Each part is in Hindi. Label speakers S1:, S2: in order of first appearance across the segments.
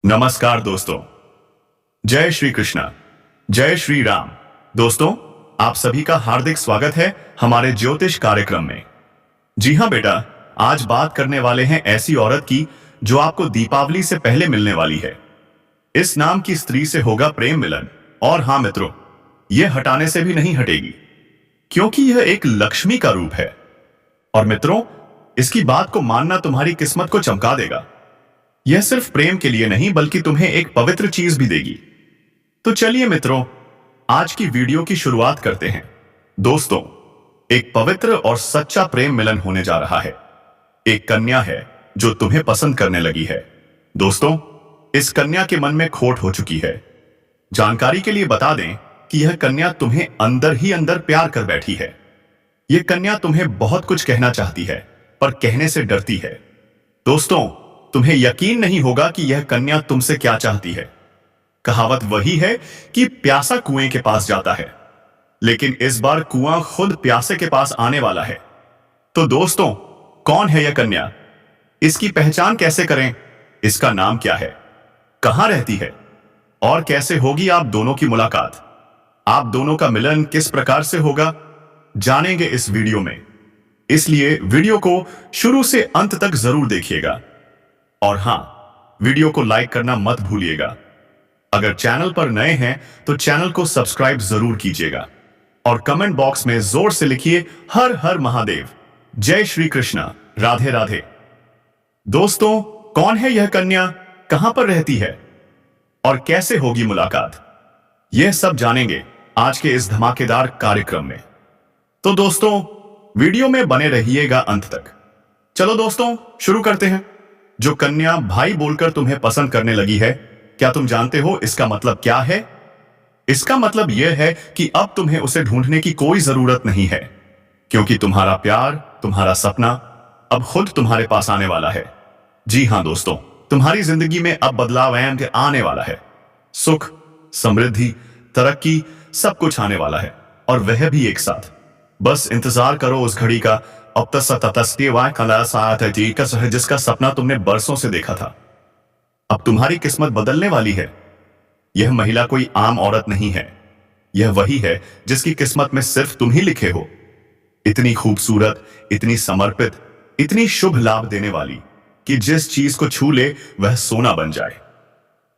S1: नमस्कार दोस्तों। जय श्री कृष्णा, जय श्री राम। दोस्तों, आप सभी का हार्दिक स्वागत है हमारे ज्योतिष कार्यक्रम में। जी हाँ बेटा, आज बात करने वाले हैं ऐसी औरत की जो आपको दीपावली से पहले मिलने वाली है। इस नाम की स्त्री से होगा प्रेम मिलन। और हाँ मित्रों, यह हटाने से भी नहीं हटेगी, क्योंकि यह एक लक्ष्मी का रूप है। और मित्रों, इसकी बात को मानना तुम्हारी किस्मत को चमका देगा। यह सिर्फ प्रेम के लिए नहीं, बल्कि तुम्हें एक पवित्र चीज भी देगी। तो चलिए मित्रों, आज की वीडियो की शुरुआत करते हैं। दोस्तों, एक पवित्र और सच्चा प्रेम मिलन होने जा रहा है। एक कन्या है जो तुम्हें पसंद करने लगी है। दोस्तों, इस कन्या के मन में खोट हो चुकी है। जानकारी के लिए बता दें कि यह कन्या तुम्हें अंदर ही अंदर प्यार कर बैठी है। यह कन्या तुम्हें बहुत कुछ कहना चाहती है, पर कहने से डरती है। दोस्तों, तुम्हें यकीन नहीं होगा कि यह कन्या तुमसे क्या चाहती है। कहावत वही है कि प्यासा कुएं के पास जाता है, लेकिन इस बार कुआं खुद प्यासे के पास आने वाला है। तो दोस्तों, कौन है यह कन्या? इसकी पहचान कैसे करें? इसका नाम क्या है? कहां रहती है? और कैसे होगी आप दोनों की मुलाकात? आप दोनों का मिलन किस प्रकार से होगा, जानेंगे इस वीडियो में। इसलिए वीडियो को शुरू से अंत तक जरूर देखिएगा। और हां, वीडियो को लाइक करना मत भूलिएगा। अगर चैनल पर नए हैं तो चैनल को सब्सक्राइब जरूर कीजिएगा। और कमेंट बॉक्स में जोर से लिखिए हर हर महादेव, जय श्री कृष्णा, राधे राधे। दोस्तों, कौन है यह कन्या, कहां पर रहती है और कैसे होगी मुलाकात, यह सब जानेंगे आज के इस धमाकेदार कार्यक्रम में। तो दोस्तों, वीडियो में बने रहिएगा अंत तक। चलो दोस्तों, शुरू करते हैं। जो कन्या भाई बोलकर तुम्हें पसंद करने लगी है, क्या तुम जानते हो इसका मतलब क्या है? इसका मतलब यह है कि अब तुम्हें उसे ढूंढने की कोई जरूरत नहीं है, क्योंकि तुम्हारा प्यार, तुम्हारा सपना अब खुद तुम्हारे पास आने वाला है। जी हां दोस्तों, तुम्हारी जिंदगी में अब बदलाव आने वाला है। सुख, समृद्धि, तरक्की, सब कुछ आने वाला है, और वह भी एक साथ। बस इंतजार करो उस घड़ी का, अब जिसका सपना तुमने बरसों से देखा था। अब तुम्हारी किस्मत बदलने वाली है। यह महिला कोई आम औरत नहीं है। यह वही है जिसकी किस्मत में सिर्फ तुम ही लिखे हो। इतनी खूबसूरत, इतनी समर्पित, इतनी शुभ लाभ देने वाली कि जिस चीज को छू ले वह सोना बन जाए।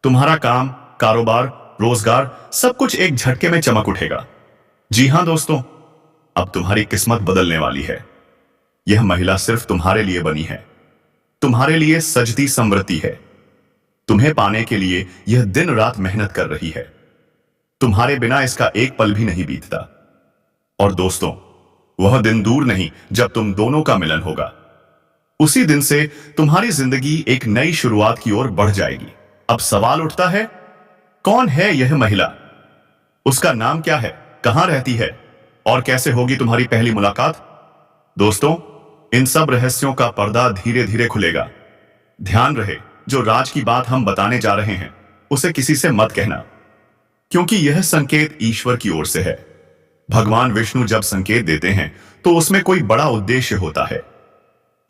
S1: तुम्हारा काम, कारोबार, रोजगार, सब कुछ एक झटके में चमक उठेगा। जी हां दोस्तों, अब तुम्हारी किस्मत बदलने वाली है। यह महिला सिर्फ तुम्हारे लिए बनी है, तुम्हारे लिए सजती समृद्धि है। तुम्हें पाने के लिए यह दिन रात मेहनत कर रही है। तुम्हारे बिना इसका एक पल भी नहीं बीतता। और दोस्तों, वह दिन दूर नहीं जब तुम दोनों का मिलन होगा। उसी दिन से तुम्हारी जिंदगी एक नई शुरुआत की ओर बढ़ जाएगी। अब सवाल उठता है, कौन है यह महिला? उसका नाम क्या है, कहां रहती है, और कैसे होगी तुम्हारी पहली मुलाकात? दोस्तों, इन सब रहस्यों का पर्दा धीरे धीरे खुलेगा। ध्यान रहे, जो राज की बात हम बताने जा रहे हैं उसे किसी से मत कहना, क्योंकि यह संकेत ईश्वर की ओर से है। भगवान विष्णु जब संकेत देते हैं तो उसमें कोई बड़ा उद्देश्य होता है।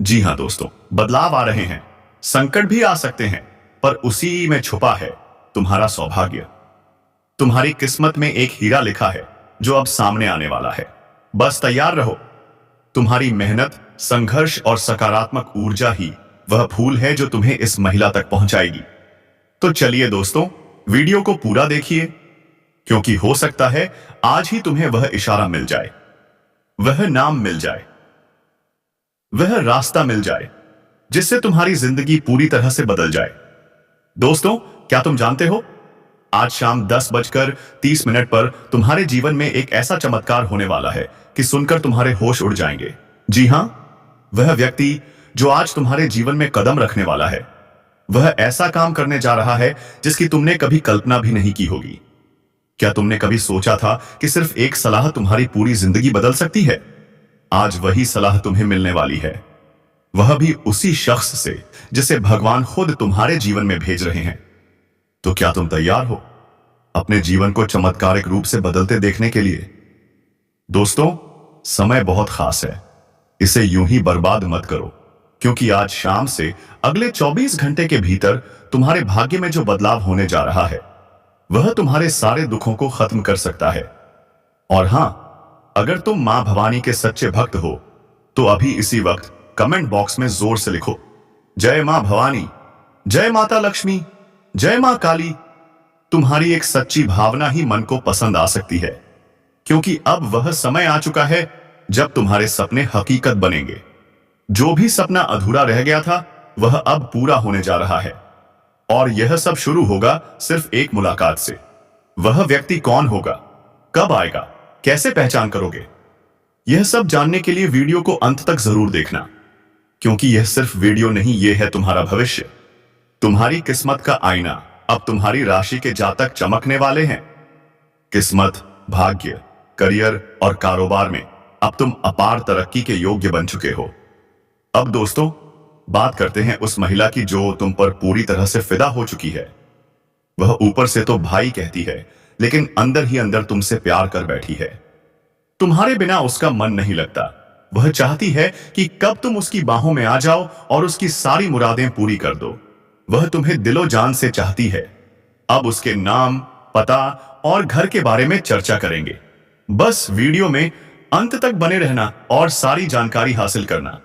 S1: जी हां दोस्तों, बदलाव आ रहे हैं, संकट भी आ सकते हैं, पर उसी में छुपा है तुम्हारा सौभाग्य। तुम्हारी किस्मत में एक हीरा लिखा है जो अब सामने आने वाला है। बस तैयार रहो। तुम्हारी मेहनत, संघर्ष और सकारात्मक ऊर्जा ही वह फूल है जो तुम्हें इस महिला तक पहुंचाएगी। तो चलिए दोस्तों, वीडियो को पूरा देखिए, क्योंकि हो सकता है आज ही तुम्हें वह इशारा मिल जाए, वह नाम मिल जाए, वह रास्ता मिल जाए जिससे तुम्हारी जिंदगी पूरी तरह से बदल जाए। दोस्तों, क्या तुम जानते हो, आज शाम 10:30 पर तुम्हारे जीवन में एक ऐसा चमत्कार होने वाला है कि सुनकर तुम्हारे होश उड़ जाएंगे। जी हां, वह व्यक्ति जो आज तुम्हारे जीवन में कदम रखने वाला है, वह ऐसा काम करने जा रहा है जिसकी तुमने कभी कल्पना भी नहीं की होगी। क्या तुमने कभी सोचा था कि सिर्फ एक सलाह तुम्हारी पूरी जिंदगी बदल सकती है? आज वही सलाह तुम्हें मिलने वाली है, वह भी उसी शख्स से जिसे भगवान खुद तुम्हारे जीवन में भेज रहे हैं। तो क्या तुम तैयार हो अपने जीवन को चमत्कारिक रूप से बदलते देखने के लिए? दोस्तों, समय बहुत खास है, इसे यूं ही बर्बाद मत करो, क्योंकि आज शाम से अगले 24 घंटे के भीतर तुम्हारे भाग्य में जो बदलाव होने जा रहा है वह तुम्हारे सारे दुखों को खत्म कर सकता है। और हां, अगर तुम मां भवानी के सच्चे भक्त हो तो अभी इसी वक्त कमेंट बॉक्स में जोर से लिखो, जय मां भवानी, जय माता लक्ष्मी, जय मां काली। तुम्हारी एक सच्ची भावना ही मन को पसंद आ सकती है, क्योंकि अब वह समय आ चुका है जब तुम्हारे सपने हकीकत बनेंगे। जो भी सपना अधूरा रह गया था वह अब पूरा होने जा रहा है। और यह सब शुरू होगा सिर्फ एक मुलाकात से। वह व्यक्ति कौन होगा, कब आएगा, कैसे पहचान करोगे, यह सब जानने के लिए वीडियो को अंत तक जरूर देखना, क्योंकि यह सिर्फ वीडियो नहीं, यह है तुम्हारा भविष्य, तुम्हारी किस्मत का आईना। अब तुम्हारी राशि के जातक चमकने वाले हैं। किस्मत, भाग्य, करियर और कारोबार में अब तुम अपार तरक्की के योग्य बन चुके हो। अब दोस्तों, बात करते हैं उस महिला की जो तुम पर पूरी तरह से फिदा हो चुकी है। वह ऊपर से तो भाई कहती है, लेकिन अंदर ही अंदर तुमसे प्यार कर बैठी है। तुम्हारे बिना उसका मन नहीं लगता। वह चाहती है कि कब तुम उसकी बाहों में आ जाओ और उसकी सारी मुरादें पूरी कर दो। वह तुम्हें दिलो जान से चाहती है। अब उसके नाम, पता और घर के बारे में चर्चा करेंगे। बस वीडियो में अंत तक बने रहना और सारी जानकारी हासिल करना,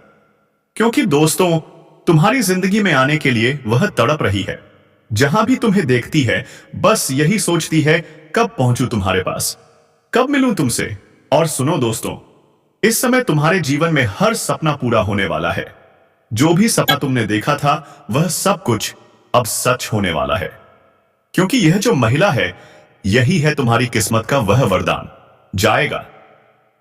S1: क्योंकि दोस्तों, तुम्हारी जिंदगी में आने के लिए वह तड़प रही है। जहां भी तुम्हें देखती है बस यही सोचती है, कब पहुंचूं तुम्हारे पास, कब मिलूं तुमसे। और सुनो दोस्तों, इस समय तुम्हारे जीवन में हर सपना पूरा होने वाला है। जो भी सपना तुमने देखा था वह सब कुछ अब सच होने वाला है, क्योंकि यह जो महिला है यही है तुम्हारी किस्मत का वह वरदान। जाएगा।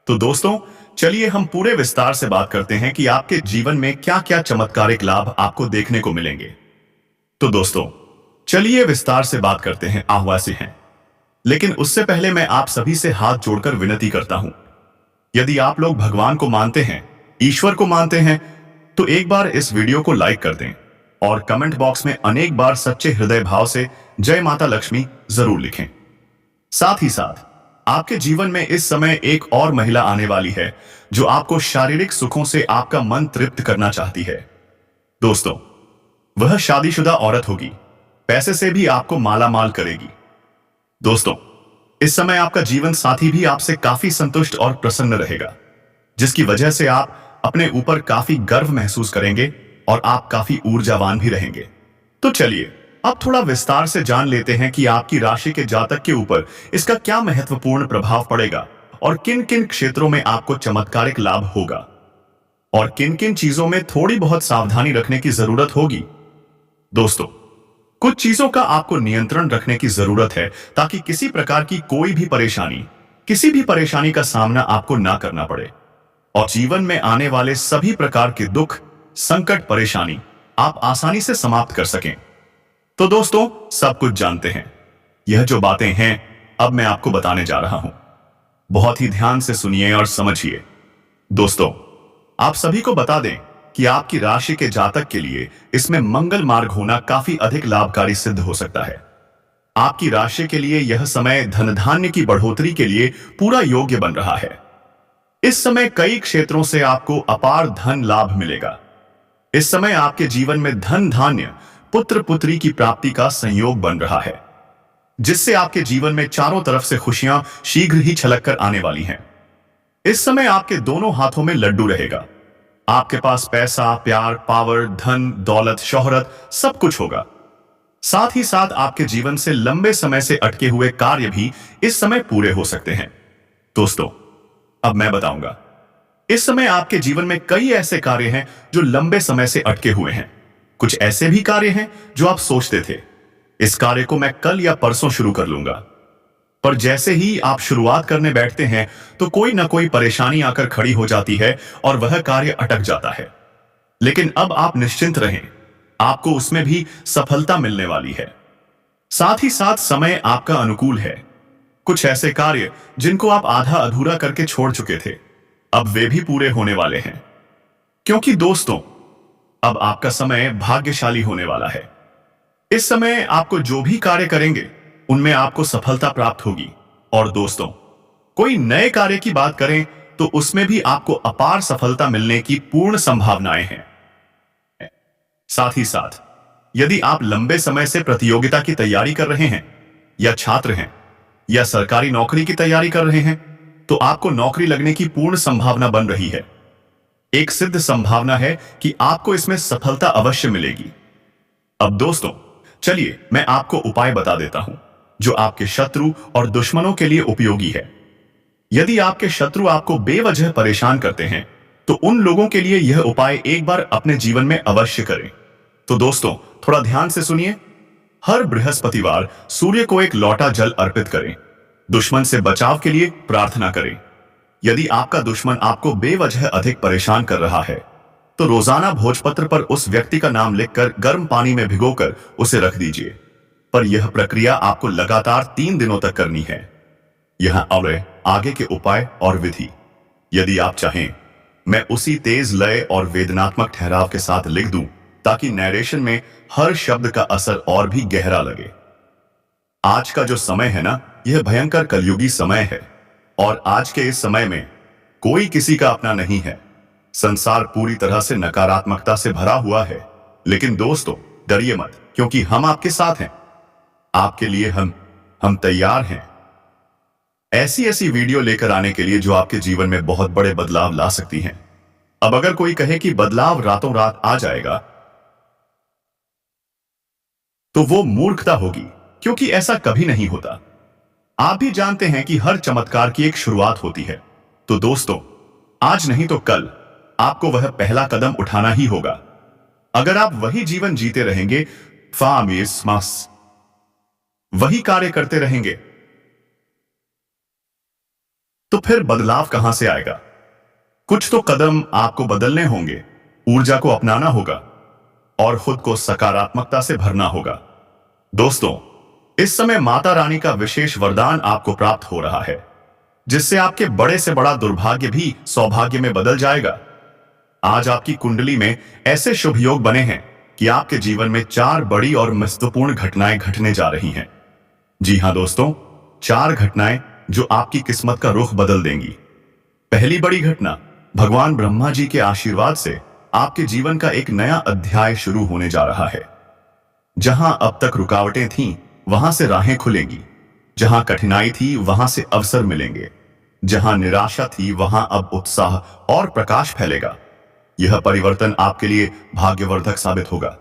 S1: तो दोस्तों, चलिए हम पूरे विस्तार से बात करते हैं कि आपके जीवन में क्या क्या चमत्कारिक लाभ आपको देखने को मिलेंगे। तो दोस्तों, चलिए विस्तार से बात करते हैं, आह्वासी हैं। लेकिन उससे पहले मैं आप सभी से हाथ जोड़कर विनती करता हूं, यदि आप लोग भगवान को मानते हैं, ईश्वर को मानते हैं, तो एक बार इस वीडियो को लाइक कर दें और कमेंट बॉक्स में अनेक बार सच्चे हृदय भाव से जय माता लक्ष्मी जरूर लिखें। साथ ही साथ आपके जीवन में इस समय एक और महिला आने वाली है जो आपको शारीरिक सुखों से आपका मन तृप्त करना चाहती है। दोस्तों, वह शादीशुदा औरत होगी, पैसे से भी आपको माला माल करेगी। दोस्तों, इस समय आपका जीवन साथी भी आपसे काफी संतुष्ट और प्रसन्न रहेगा, जिसकी वजह से आप अपने ऊपर काफी गर्व महसूस करेंगे और आप काफी ऊर्जावान भी रहेंगे। तो चलिए अब थोड़ा विस्तार से जान लेते हैं कि आपकी राशि के जातक के ऊपर इसका क्या महत्वपूर्ण प्रभाव पड़ेगा और किन किन क्षेत्रों में आपको चमत्कारिक लाभ होगा और किन किन चीजों में थोड़ी बहुत सावधानी रखने की जरूरत होगी। दोस्तों, कुछ चीजों का आपको नियंत्रण रखने की जरूरत है ताकि किसी प्रकार की कोई भी परेशानी, किसी भी परेशानी का सामना आपको ना करना पड़े और जीवन में आने वाले सभी प्रकार के दुख, संकट, परेशानी आप आसानी से समाप्त कर सकें। तो दोस्तों, सब कुछ जानते हैं। यह जो बातें हैं अब मैं आपको बताने जा रहा हूं, बहुत ही ध्यान से सुनिए और समझिए। दोस्तों, आप सभी को बता दें कि आपकी राशि के जातक के लिए इसमें मंगल मार्ग होना काफी अधिक लाभकारी सिद्ध हो सकता है। आपकी राशि के लिए यह समय धन धान्य की बढ़ोतरी के लिए पूरा योग्य बन रहा है। इस समय कई क्षेत्रों से आपको अपार धन लाभ मिलेगा। इस समय आपके जीवन में धन धान्य, पुत्र पुत्री की प्राप्ति का संयोग बन रहा है, जिससे आपके जीवन में चारों तरफ से खुशियां शीघ्र ही छलक कर आने वाली हैं। इस समय आपके दोनों हाथों में लड्डू रहेगा। आपके पास पैसा, प्यार, पावर, धन, दौलत, शोहरत सब कुछ होगा। साथ ही साथ आपके जीवन से लंबे समय से अटके हुए कार्य भी इस समय पूरे हो सकते हैं। दोस्तों, अब मैं बताऊंगा, इस समय आपके जीवन में कई ऐसे कार्य हैं जो लंबे समय से अटके हुए हैं। कुछ ऐसे भी कार्य हैं जो आप सोचते थे इस कार्य को मैं कल या परसों शुरू कर लूंगा, पर जैसे ही आप शुरुआत करने बैठते हैं तो कोई ना कोई परेशानी आकर खड़ी हो जाती है और वह कार्य अटक जाता है। लेकिन अब आप निश्चिंत रहें, आपको उसमें भी सफलता मिलने वाली है। साथ ही साथ समय आपका अनुकूल है। कुछ ऐसे कार्य जिनको आप आधा अधूरा करके छोड़ चुके थे, अब वे भी पूरे होने वाले हैं, क्योंकि दोस्तों, अब आपका समय भाग्यशाली होने वाला है। इस समय आपको जो भी कार्य करेंगे उनमें आपको सफलता प्राप्त होगी। और दोस्तों, कोई नए कार्य की बात करें तो उसमें भी आपको अपार सफलता मिलने की पूर्ण संभावनाएं हैं। साथ ही साथ यदि आप लंबे समय से प्रतियोगिता की तैयारी कर रहे हैं, या छात्र हैं, या सरकारी नौकरी की तैयारी कर रहे हैं, तो आपको नौकरी लगने की पूर्ण संभावना बन रही है। एक सिद्ध संभावना है कि आपको इसमें सफलता अवश्य मिलेगी। अब दोस्तों, चलिए मैं आपको उपाय बता देता हूं जो आपके शत्रु और दुश्मनों के लिए उपयोगी है। यदि आपके शत्रु आपको बेवजह परेशान करते हैं, तो उन लोगों के लिए यह उपाय एक बार अपने जीवन में अवश्य करें। तो दोस्तों, थोड़ा ध्यान से सुनिए। हर बृहस्पतिवार सूर्य को एक लोटा जल अर्पित करें। दुश्मन से बचाव के लिए प्रार्थना करें। यदि आपका दुश्मन आपको बेवजह अधिक परेशान कर रहा है, तो रोजाना भोजपत्र पर उस व्यक्ति का नाम लिखकर गर्म पानी में भिगोकर उसे रख दीजिए। पर यह प्रक्रिया आपको लगातार 3 दिनों तक करनी है। यहां और आगे के उपाय और विधि, यदि आप चाहें, मैं उसी तेज लय और वेदनात्मक ठहराव के साथ लिख दूं, ताकि नैरेशन में हर शब्द का असर और भी गहरा लगे। आज का जो समय है ना, यह भयंकर कलयुगी समय है, और आज के इस समय में कोई किसी का अपना नहीं है। संसार पूरी तरह से नकारात्मकता से भरा हुआ है। लेकिन दोस्तों, डरिए मत, क्योंकि हम आपके साथ हैं। आपके लिए हम तैयार हैं ऐसी ऐसी वीडियो लेकर आने के लिए जो आपके जीवन में बहुत बड़े बदलाव ला सकती हैं। अब अगर कोई कहे कि बदलाव रातों रात आ जाएगा, तो वो मूर्खता होगी, क्योंकि ऐसा कभी नहीं होता। आप भी जानते हैं कि हर चमत्कार की एक शुरुआत होती है। तो दोस्तों, आज नहीं तो कल आपको वह पहला कदम उठाना ही होगा। अगर आप वही जीवन जीते रहेंगे, वही कार्य करते रहेंगे, तो फिर बदलाव कहां से आएगा? कुछ तो कदम आपको बदलने होंगे, ऊर्जा को अपनाना होगा और खुद को सकारात्मकता से भरना होगा। दोस्तों, इस समय माता रानी का विशेष वरदान आपको प्राप्त हो रहा है, जिससे आपके बड़े से बड़ा दुर्भाग्य भी सौभाग्य में बदल जाएगा। आज आपकी कुंडली में ऐसे शुभ योग बने हैं कि आपके जीवन में 4 बड़ी और महत्वपूर्ण घटनाएं घटने जा रही हैं। जी हां दोस्तों, 4 घटनाएं जो आपकी किस्मत का रुख बदल देंगी। पहली बड़ी घटना, भगवान ब्रह्मा जी के आशीर्वाद से आपके जीवन का एक नया अध्याय शुरू होने जा रहा है। जहां अब तक रुकावटें थीं, वहां से राहें खुलेंगी। जहां कठिनाई थी, वहां से अवसर मिलेंगे। जहां निराशा थी, वहां अब उत्साह और प्रकाश फैलेगा। यह परिवर्तन आपके लिए भाग्यवर्धक साबित होगा।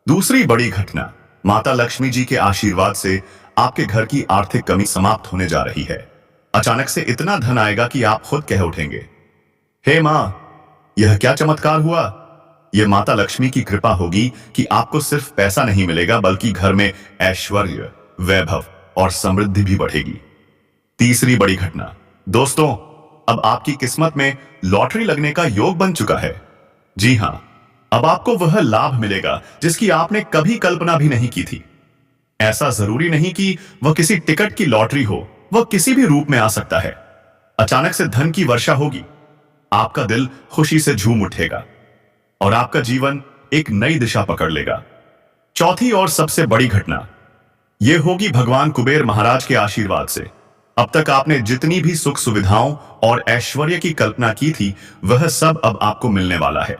S1: दूसरी बड़ी घटना, माता लक्ष्मी जी के आशीर्वाद से आपके घर की आर्थिक कमी समाप्त होने जा रही है। अचानक से इतना धन आएगा कि आप खुद कह उठेंगे, हे मां, यह क्या चमत्कार हुआ। यह माता लक्ष्मी की कृपा होगी कि आपको सिर्फ पैसा नहीं मिलेगा, बल्कि घर में ऐश्वर्य, वैभव और समृद्धि भी बढ़ेगी। तीसरी बड़ी घटना, दोस्तों, अब आपकी किस्मत में लॉटरी लगने का योग बन चुका है। जी हां, अब आपको वह लाभ मिलेगा जिसकी आपने कभी कल्पना भी नहीं की थी। ऐसा जरूरी नहीं कि वह किसी टिकट की लॉटरी हो, वह किसी भी रूप में आ सकता है। अचानक से धन की वर्षा होगी, आपका दिल खुशी से झूम उठेगा और आपका जीवन एक नई दिशा पकड़ लेगा। चौथी और सबसे बड़ी घटना यह होगी भगवान कुबेर महाराज के आशीर्वाद से। अब तक आपने जितनी भी सुख सुविधाओं और ऐश्वर्य की कल्पना की थी, वह सब अब आपको मिलने वाला है।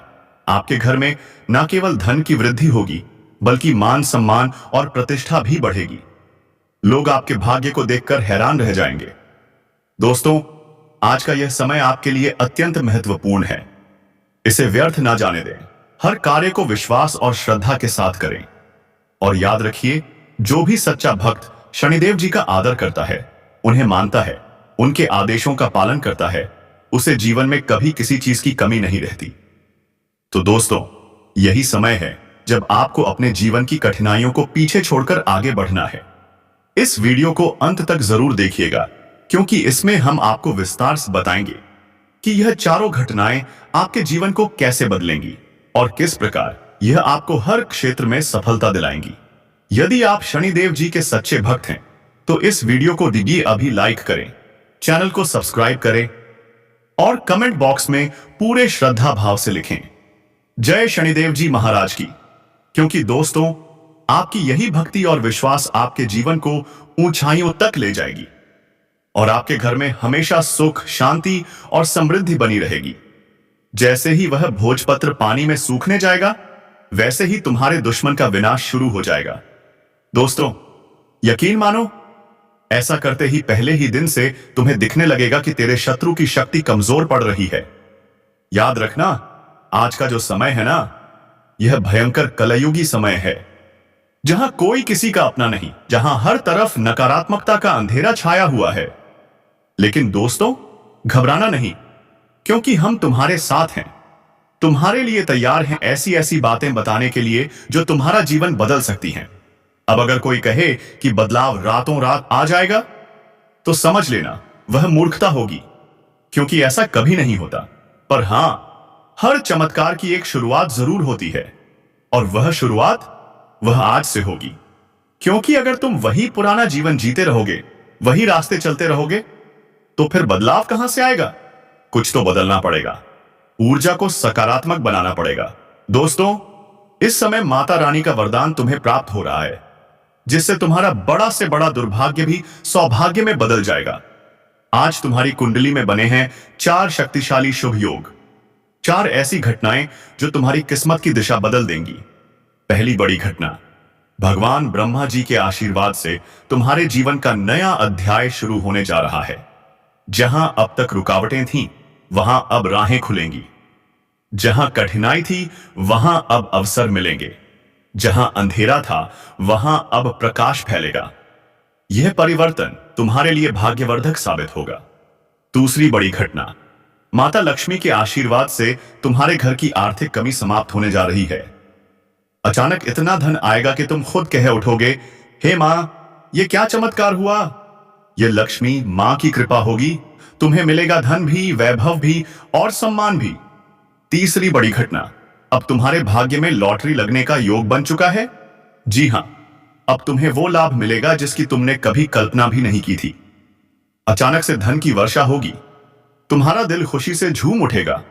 S1: आपके घर में न केवल धन की वृद्धि होगी, बल्कि मान सम्मान और प्रतिष्ठा भी बढ़ेगी। लोग आपके भाग्य को देखकर हैरान रह जाएंगे। दोस्तों, आज का यह समय आपके लिए अत्यंत महत्वपूर्ण है। इसे व्यर्थ ना जाने दें। हर कार्य को विश्वास और श्रद्धा के साथ करें। और याद रखिए, जो भी सच्चा भक्त शनिदेव जी का आदर करता है, उन्हें मानता है, उनके आदेशों का पालन करता है, उसे जीवन में कभी किसी चीज की कमी नहीं रहती। तो दोस्तों, यही समय है जब आपको अपने जीवन की कठिनाइयों को पीछे छोड़कर आगे बढ़ना है। इस वीडियो को अंत तक जरूर देखिएगा, क्योंकि इसमें हम आपको विस्तार से बताएंगे कि यह चारों घटनाएं आपके जीवन को कैसे बदलेंगी और किस प्रकार यह आपको हर क्षेत्र में सफलता दिलाएंगी। यदि आप शनिदेव जी के सच्चे भक्त हैं, तो इस वीडियो को दीजिए अभी लाइक करें, चैनल को सब्सक्राइब करें और कमेंट बॉक्स में पूरे श्रद्धा भाव से लिखें, जय शनिदेव जी महाराज की। क्योंकि दोस्तों, आपकी यही भक्ति और विश्वास आपके जीवन को ऊंचाइयों तक ले जाएगी और आपके घर में हमेशा सुख, शांति और समृद्धि बनी रहेगी। जैसे ही वह भोजपत्र पानी में सूखने जाएगा, वैसे ही तुम्हारे दुश्मन का विनाश शुरू हो जाएगा। दोस्तों, यकीन मानो, ऐसा करते ही पहले ही दिन से तुम्हें दिखने लगेगा कि तेरे शत्रु की शक्ति कमजोर पड़ रही है। याद रखना, आज का जो समय है ना, यह भयंकर कलयुगी समय है, जहां कोई किसी का अपना नहीं, जहां हर तरफ नकारात्मकता का अंधेरा छाया हुआ है। लेकिन दोस्तों, घबराना नहीं, क्योंकि हम तुम्हारे साथ हैं, तुम्हारे लिए तैयार हैं ऐसी ऐसी बातें बताने के लिए जो तुम्हारा जीवन बदल सकती हैं। अब अगर कोई कहे कि बदलाव रातों रात आ जाएगा, तो समझ लेना वह मूर्खता होगी, क्योंकि ऐसा कभी नहीं होता। पर हां, हर चमत्कार की एक शुरुआत जरूर होती है, और वह शुरुआत वह आज से होगी। क्योंकि अगर तुम वही पुराना जीवन जीते रहोगे, वही रास्ते चलते रहोगे, तो फिर बदलाव कहां से आएगा? कुछ तो बदलना पड़ेगा, ऊर्जा को सकारात्मक बनाना पड़ेगा। दोस्तों, इस समय माता रानी का वरदान तुम्हें प्राप्त हो रहा है, जिससे तुम्हारा बड़ा से बड़ा दुर्भाग्य भी सौभाग्य में बदल जाएगा। आज तुम्हारी कुंडली में बने हैं 4 शक्तिशाली शुभ योग, 4 ऐसी घटनाएं जो तुम्हारी किस्मत की दिशा बदल देंगी। पहली बड़ी घटना, भगवान ब्रह्मा जी के आशीर्वाद से तुम्हारे जीवन का नया अध्याय शुरू होने जा रहा है। जहां अब तक रुकावटें थीं, वहां अब राहें खुलेंगी। जहां कठिनाई थी, वहां अब अवसर मिलेंगे। जहां अंधेरा था, वहां अब प्रकाश फैलेगा। यह परिवर्तन तुम्हारे लिए भाग्यवर्धक साबित होगा। दूसरी बड़ी घटना, माता लक्ष्मी के आशीर्वाद से तुम्हारे घर की आर्थिक कमी समाप्त होने जा रही है। अचानक इतना धन आएगा कि तुम खुद कह उठोगे, हे मां, यह क्या चमत्कार हुआ? यह लक्ष्मी मां की कृपा होगी। तुम्हें मिलेगा धन भी, वैभव भी और सम्मान भी। तीसरी बड़ी घटना, अब तुम्हारे भाग्य में लॉटरी लगने का योग बन चुका है। जी हां, अब तुम्हें वो लाभ मिलेगा जिसकी तुमने कभी कल्पना भी नहीं की थी। अचानक से धन की वर्षा होगी, तुम्हारा दिल खुशी से झूम उठेगा।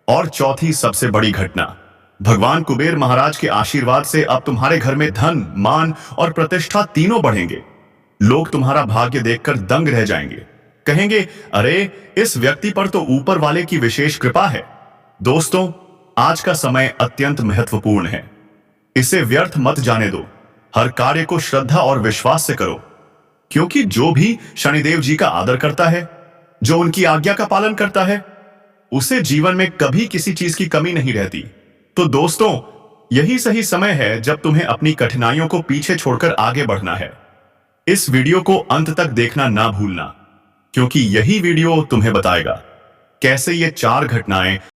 S1: और चौथी सबसे बड़ी घटना, भगवान कुबेर महाराज के आशीर्वाद से अब तुम्हारे घर में धन, मान और प्रतिष्ठा तीनों बढ़ेंगे। लोग तुम्हारा भाग्य देखकर दंग रह जाएंगे, कहेंगे, अरे, इस व्यक्ति पर तो ऊपर वाले की विशेष कृपा है। दोस्तों, आज का समय अत्यंत महत्वपूर्ण है, इसे व्यर्थ मत जाने दो। हर कार्य को श्रद्धा और विश्वास से करो, क्योंकि जो भी शनिदेव जी का आदर करता है, जो उनकी आज्ञा का पालन करता है, उसे जीवन में कभी किसी चीज की कमी नहीं रहती। तो दोस्तों, यही सही समय है जब तुम्हें अपनी कठिनाइयों को पीछे छोड़कर आगे बढ़ना है। इस वीडियो को अंत तक देखना ना भूलना, क्योंकि यही वीडियो तुम्हें बताएगा कैसे ये 4 घटनाएं